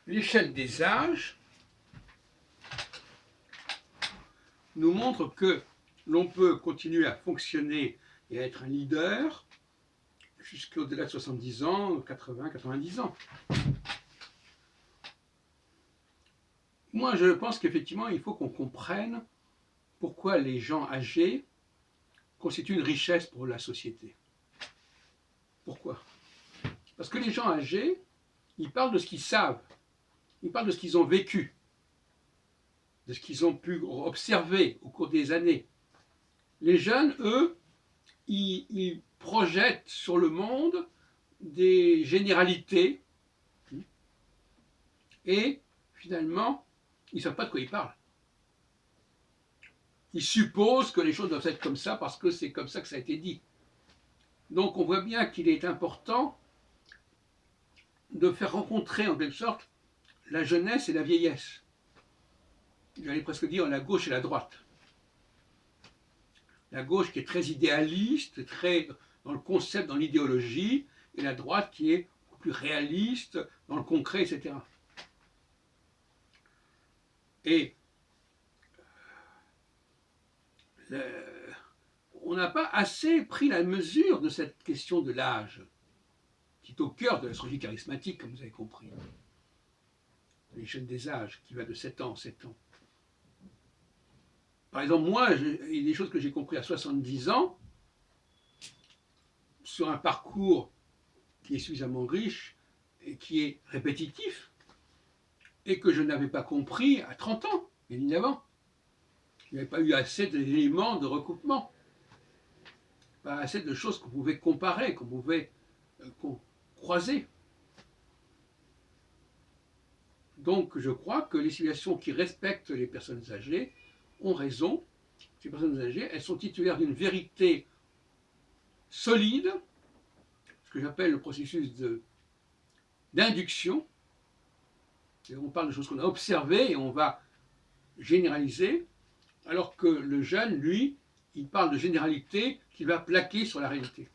L'échelle des âges nous montre que l'on peut continuer à fonctionner et à être un leader jusqu'au-delà de 70 ans, 80, 90 ans. Moi, je pense qu'effectivement, il faut qu'on comprenne pourquoi les gens âgés constituent une richesse pour la société. Pourquoi? Parce que les gens âgés, ils parlent de ce qu'ils savent, ils parlent de ce qu'ils ont vécu, de ce qu'ils ont pu observer au cours des années. Les jeunes, eux, ils projettent sur le monde des généralités et finalement, ils ne savent pas de quoi ils parlent. Ils supposent que les choses doivent être comme ça parce que c'est comme ça que ça a été dit. Donc on voit bien qu'il est important de faire rencontrer en quelque sorte la jeunesse et la vieillesse. J'allais presque dire la gauche et la droite. La gauche qui est très idéaliste, très dans le concept, dans l'idéologie, et la droite qui est beaucoup plus réaliste, dans le concret, etc. Et on n'a pas assez pris la mesure de cette question de l'âge, qui est au cœur de l'astrologie charismatique, comme vous avez compris. L'échelle des âges, qui va de 7 ans en 7 ans. Par exemple, moi, il y a des choses que j'ai compris à 70 ans, sur un parcours qui est suffisamment riche et qui est répétitif, et que je n'avais pas compris à 30 ans, évidemment. Il n'y avait pas eu assez d'éléments de recoupement, pas assez de choses qu'on pouvait comparer, qu'on pouvait croiser. Donc je crois que les civilisations qui respectent les personnes âgées ont raison. Ces personnes âgées, elles sont titulaires d'une vérité solide, ce que j'appelle le processus d'induction. On parle de choses qu'on a observées et on va généraliser, alors que le jeune, lui, il parle de généralité qu'il va plaquer sur la réalité.